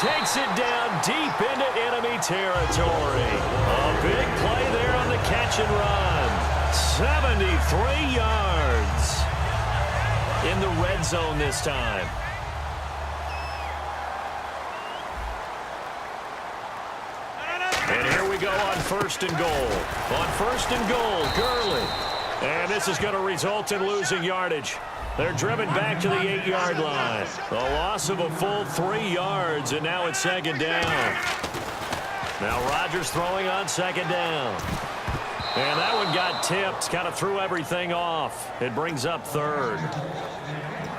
takes it down deep into enemy territory. A big play there on the catch and run. 73 yards. In the red zone this time. And here we go on 1st and goal. On 1st and goal, Gurley. And this is going to result in losing yardage. They're driven back to the 8-yard line. A loss of a full 3 yards, and now it's 2nd down. Now Rodgers throwing on 2nd down. And that one got tipped, kind of threw everything off. It brings up 3rd.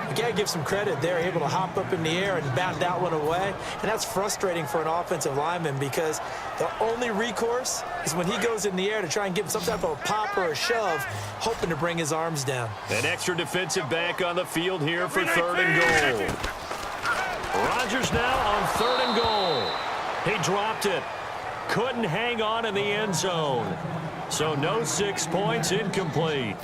You got to give some credit. They're able to hop up in the air and bat that one away. And that's frustrating for an offensive lineman because the only recourse is when he goes in the air to try and give him some type of a pop or a shove, hoping to bring his arms down. An extra defensive back on the field here for 3rd and goal. Rodgers now on 3rd and goal. He dropped it. Couldn't hang on in the end zone. So no 6 points, incomplete.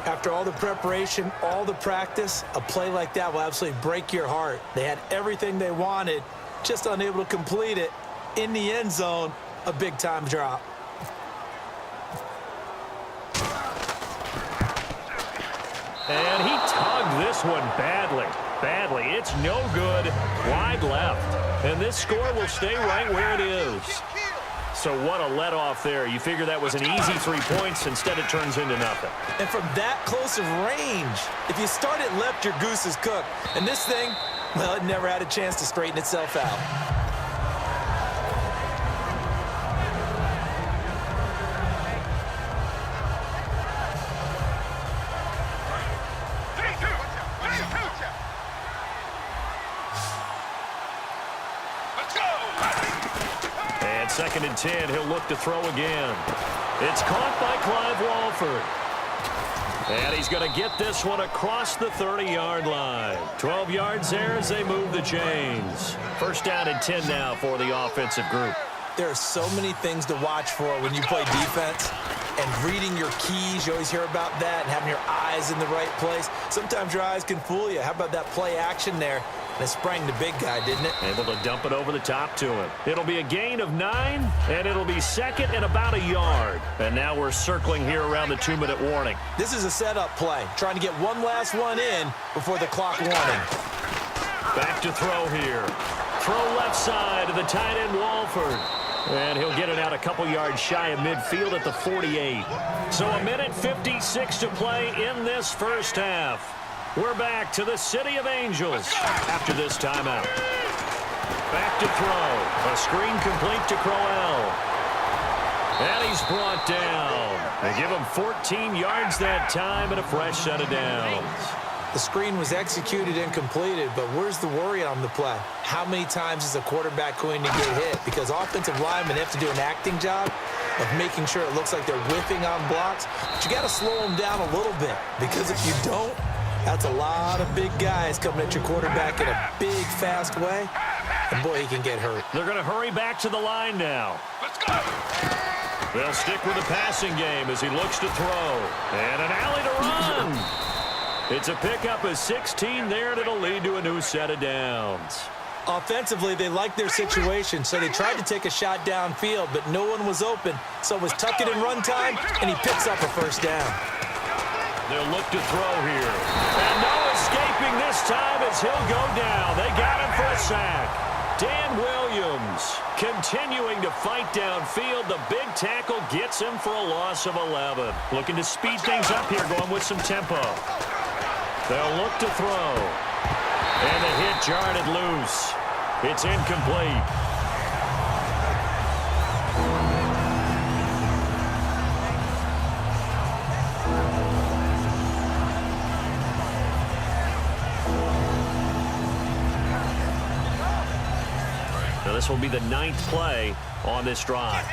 After all the preparation, all the practice, a play like that will absolutely break your heart. They had everything they wanted, just unable to complete it. In the end zone, a big-time drop. And he tugged this one badly. Badly. It's no good. Wide left. And this score will stay right where it is. So what a let-off there. You figure that was an easy 3 points. Instead, it turns into nothing. And from that close of range, if you start it left, your goose is cooked. And this thing, well, it never had a chance to straighten itself out. And 2nd and 10, he'll look to throw again. It's caught by Clive Walford. And he's going to get this one across the 30-yard line. 12 yards there as they move the chains. 1st down and 10 now for the offensive group. There are so many things to watch for when you play defense. And reading your keys, you always hear about that, and having your eyes in the right place. Sometimes your eyes can fool you. How about that play action there? And it sprang the big guy, didn't it? Able to dump it over the top to him. It'll be a gain of 9, and it'll be 2nd and about a yard. And now we're circling here around the 2-minute warning. This is a setup play, trying to get one last one in before the clock warning. Back to throw here. Throw left side to the tight end Walford. And he'll get it out a couple yards shy of midfield at the 48. So 1:56 to play in this first half. We're back to the City of Angels after this timeout. Back to throw. A screen complete to Crowell. And he's brought down. They give him 14 yards that time and a fresh set of downs. The screen was executed and completed, but where's the worry on the play? How many times is a quarterback going to get hit? Because offensive linemen have to do an acting job of making sure it looks like they're whiffing on blocks. But you got to slow them down a little bit, because if you don't, that's a lot of big guys coming at your quarterback in a big, fast way. And boy, he can get hurt. They're going to hurry back to the line now. Let's go! They'll stick with the passing game as he looks to throw. And an alley to run. It's a pickup of 16 there, and it'll lead to a new set of downs. Offensively, they like their situation, so they tried to take a shot downfield, but no one was open. So it was tuck it in run time, and he picks up a 1st down. They'll look to throw here. And no escaping this time as he'll go down. They got him for a sack. Dan Williams continuing to fight downfield. The big tackle gets him for a loss of 11. Looking to speed things up here, going with some tempo. They'll look to throw. And the hit jarred it loose. It's incomplete. Now this will be the 9th play on this drive.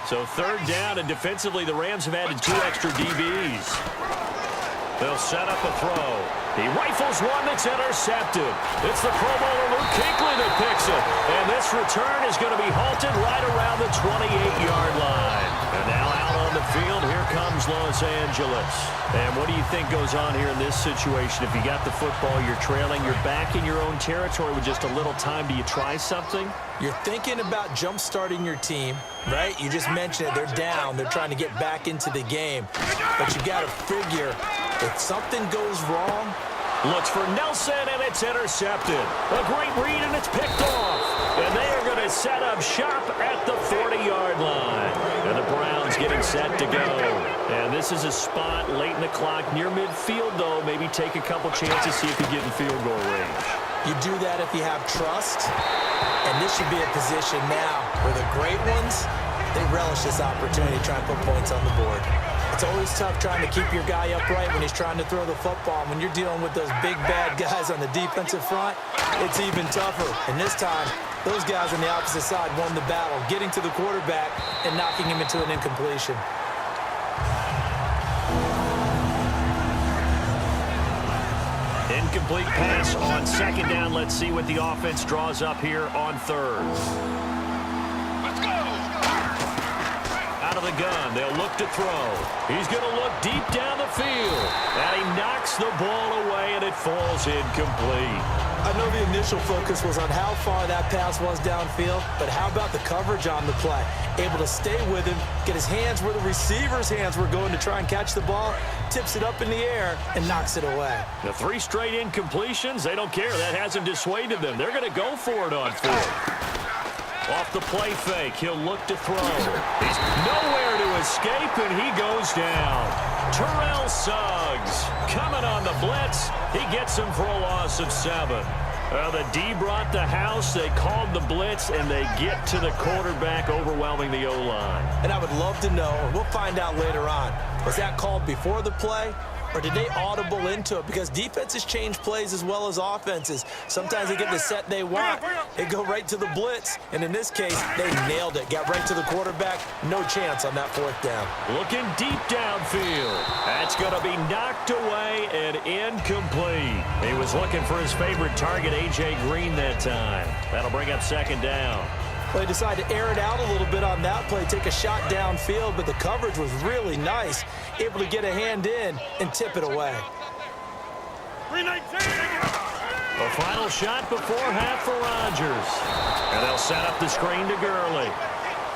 So 3rd down, and defensively the Rams have added 2 extra DBs. They'll set up a throw. He rifles one that's intercepted. It's the Pro Bowler Luke Kuechly that picks it. And this return is going to be halted right around the 28-yard line. And now out on the midfield. Here comes Los Angeles. And what do you think goes on here in this situation? If you got the football, you're trailing, you're back in your own territory with just a little time. Do you try something? You're thinking about jump-starting your team, right? You just mentioned it. They're down. They're trying to get back into the game. But you got to figure if something goes wrong. Looks for Nelson, and it's intercepted. A great read, and it's picked off. And they are going to set up shop at the 40-yard line. And the Browns getting set to go. And this is a spot late in the clock near midfield, though. Maybe take a couple chances, see if you get in field goal range. You do that if you have trust. And this should be a position now where the great ones, they relish this opportunity to try and put points on the board. It's always tough trying to keep your guy upright when he's trying to throw the football. When you're dealing with those big, bad guys on the defensive front, it's even tougher. And this time, those guys on the opposite side won the battle, getting to the quarterback and knocking him into an incompletion. Incomplete pass on second down. Let's see what the offense draws up here on third. Out of the gun, they'll look to throw. He's going to look deep down the field. And he knocks the ball away, and it falls incomplete. I know the initial focus was on how far that pass was downfield, but how about the coverage on the play? Able to stay with him, get his hands where the receiver's hands were going to try and catch the ball, tips it up in the air, and knocks it away. The 3 straight incompletions, they don't care. That hasn't dissuaded them. They're going to go for it on fourth. Off the play fake, he'll look to throw. He's nowhere to escape, and he goes down. Terrell Suggs coming on the blitz. He gets him for a loss of 7. The D brought the house. They called the blitz, and they get to the quarterback, overwhelming the O-line. And I would love to know, and we'll find out later on, was that called before the play? Or did they audible into it? Because defenses change plays as well as offenses. Sometimes they get the set they want. They go right to the blitz. And in this case, they nailed it. Got right to the quarterback. No chance on that fourth down. Looking deep downfield. That's going to be knocked away and incomplete. He was looking for his favorite target, A.J. Green, that time. That'll bring up second down. Well, they decided to air it out a little bit on that play, take a shot downfield, but the coverage was really nice. Able to get a hand in and tip it away. The final shot before half for Rodgers. And they'll set up the screen to Gurley.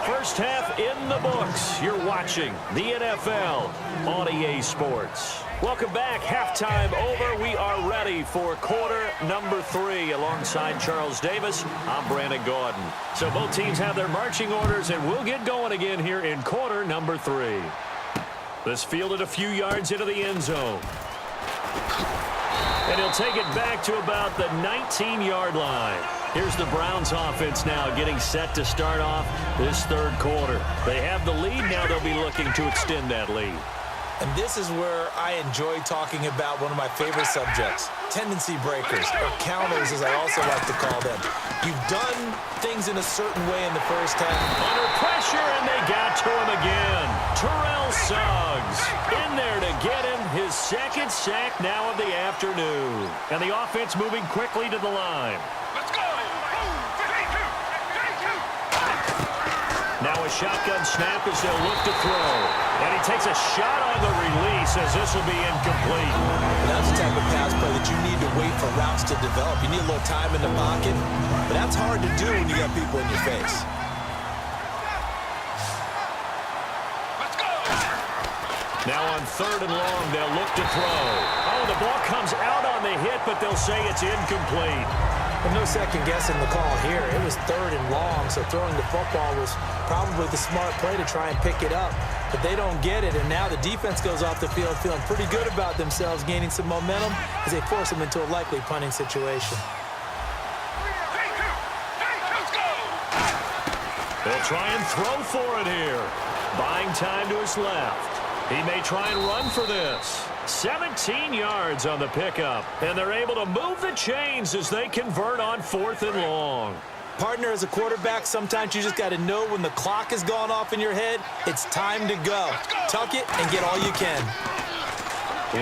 First half in the books. You're watching the NFL on EA Sports. Welcome back. Halftime over. We are ready for quarter number 3 alongside Charles Davis. I'm Brandon Gordon. So both teams have their marching orders, and we'll get going again here in quarter number 3. This fielded a few yards into the end zone. And he'll take it back to about the 19-yard line. Here's the Browns offense now getting set to start off this third quarter. They have the lead. Now they'll be looking to extend that lead. And this is where I enjoy talking about one of my favorite subjects, tendency breakers, or counters as I also like to call them. You've done things in a certain way in the first half. Under pressure, and they got to him again. Terrell Suggs in there to get him his second sack now of the afternoon. And the offense moving quickly to the line. Let's go! Now a shotgun snap as they'll look to throw. And he takes a shot on the release as this will be incomplete. That's the type of pass play that you need to wait for routes to develop. You need a little time in the pocket, but that's hard to do when you got people in your face. Let's go! Now on third and long, they'll look to throw. Oh, the ball comes out on the hit, but they'll say it's incomplete. Well, no second guessing the call here. It was third and long, so throwing the football was probably the smart play to try and pick it up. But they don't get it, and now the defense goes off the field feeling pretty good about themselves, gaining some momentum as they force them into a likely punting situation. They'll try and throw for it here. Buying time to his left. He may try and run for this. 17 yards on the pickup, and they're able to move the chains as they convert on fourth and long. Partner, as a quarterback, sometimes you just got to know when the clock has gone off in your head, it's time to go. Tuck it and get all you can.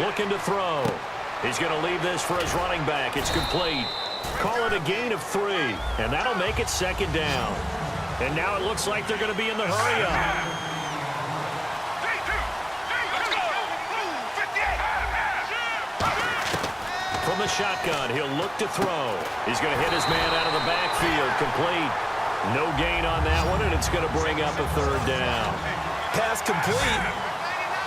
Looking to throw. He's going to leave this for his running back. It's complete. Call it a gain of 3, and that'll make it second down. And now it looks like they're going to be in the hurry-up. From the shotgun, he'll look to throw. He's going to hit his man out of the backfield. Complete. No gain on that one, and it's going to bring up a third down. Pass complete,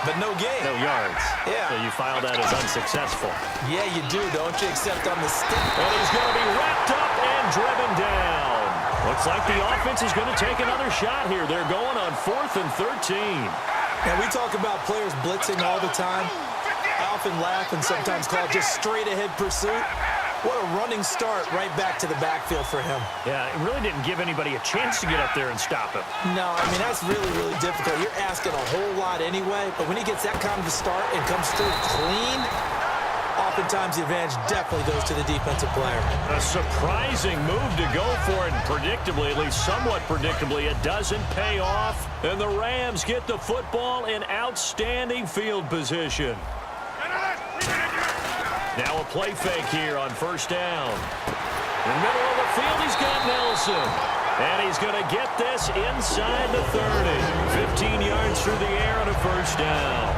but no gain. No yards. Yeah. So you file that as unsuccessful. Yeah, you do, don't you? Except on the stick. And he's going to be wrapped up and driven down. Looks like the offense is going to take another shot here. They're going on 4th and 13. And we talk about players blitzing all the time. I often laugh and sometimes call it just straight-ahead pursuit. What a running start right back to the backfield for him. Yeah, it really didn't give anybody a chance to get up there and stop him. No, I mean, that's really, really difficult. You're asking a whole lot anyway, but when he gets that kind of a start and comes through clean, oftentimes the advantage definitely goes to the defensive player. A surprising move to go for it, and predictably, at least somewhat predictably, it doesn't pay off. And the Rams get the football in outstanding field position. Now a play fake here on 1st down. In the middle of the field, he's got Nelson. And he's going to get this inside the 30. 15 yards through the air and a 1st down.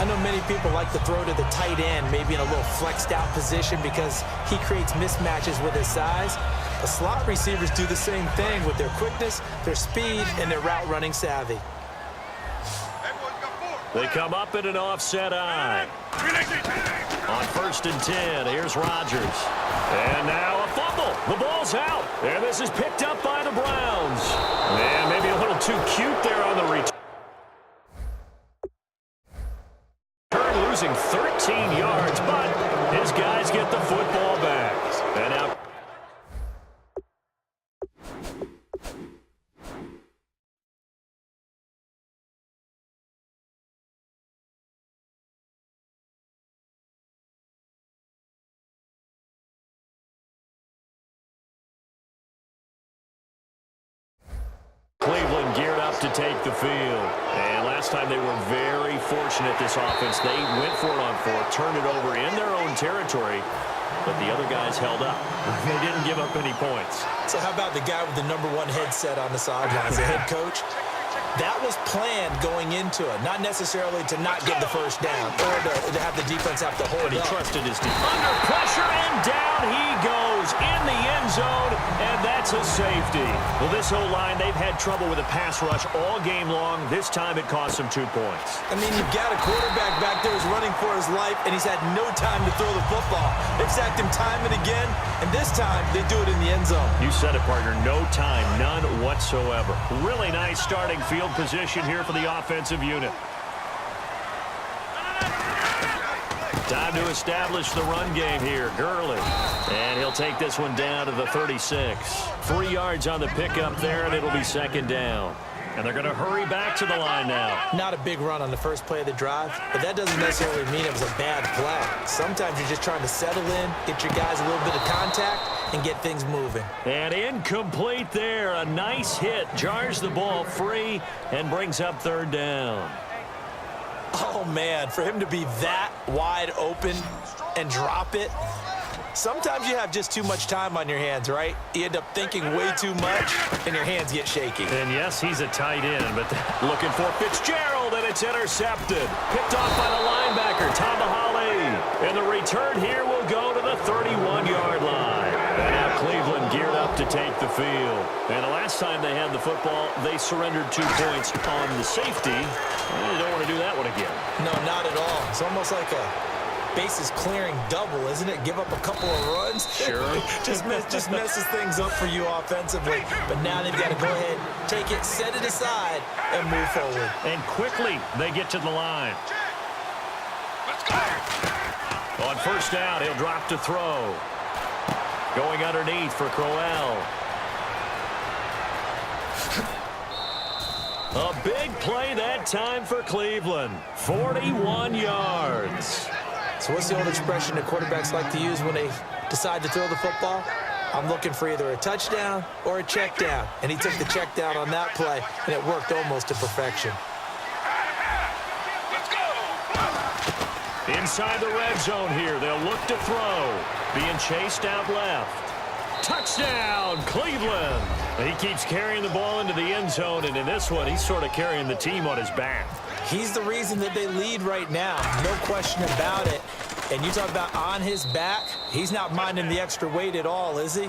I know many people like to throw to the tight end, maybe in a little flexed out position because he creates mismatches with his size. But slot receivers do the same thing with their quickness, their speed, and their route running savvy. They come up in an offset eye. On 1st and 10, here's Rodgers. And now a fumble. The ball's out. And this is picked up by the Browns. And maybe a little too cute there on the return. Losing 13 yards, but his guys get the football back. And now Cleveland geared up to take the field. And last time they were very fortunate, this offense. They went for it on 4th, turned it over in their own territory, but the other guys held up. They didn't give up any points. So how about the guy with the #1 headset on the sidelines, the head coach? That was planned going into it, not necessarily to not get the 1st down or to have the defense have to hold But he up. trusted his team. Under pressure, and down he goes in the end zone, and that's a safety. Well, this whole line, they've had trouble with a pass rush all game long. This time it cost them 2 points. I mean, you've got a quarterback back there who's running for his life, and he's had no time to throw the football. They've sacked him time and again, and this time they do it in the end zone. You said it, partner. No time, none whatsoever. Really nice starting field position here for the offensive unit. Time to establish the run game here. Gurley. And he'll take this one down to the 36. 3 yards on the pickup there, and it'll be 2nd down. And they're going to hurry back to the line now. Not a big run on the first play of the drive, but that doesn't necessarily mean it was a bad play. Sometimes you're just trying to settle in, get your guys a little bit of contact, and get things moving. And incomplete there. A nice hit. Jars the ball free and brings up 3rd down. Oh, man, for him to be that wide open and drop it, sometimes you have just too much time on your hands, right? You end up thinking way too much, and your hands get shaky. And yes, he's a tight end, but looking for Fitzgerald, and it's intercepted. Picked off by the linebacker, Tamahali. And the return here will go to the 31-yard line. And now Cleveland geared up to take the field. And the last time they had the football, they surrendered 2 points on the safety. And you don't want to do that one again. No, not at all. It's almost like a bases clearing double, isn't it? Give up a couple of runs. Sure. just messes things up for you offensively. But now they've got to go ahead, take it, set it aside, and move forward. And quickly, they get to the line. Let's go. On 1st down, he'll drop to throw. Going underneath for Crowell. A big play that time for Cleveland. 41 yards. So what's the old expression that quarterbacks like to use when they decide to throw the football? I'm looking for either a touchdown or a check down. And he took the check down on that play, and it worked almost to perfection. Let's go. Inside the red zone here, they'll look to throw. Being chased out left. Touchdown, Cleveland. He keeps carrying the ball into the end zone, and in this one, he's sort of carrying the team on his back. He's the reason that they lead right now. No question about it. And you talk about on his back, he's not minding the extra weight at all, is he?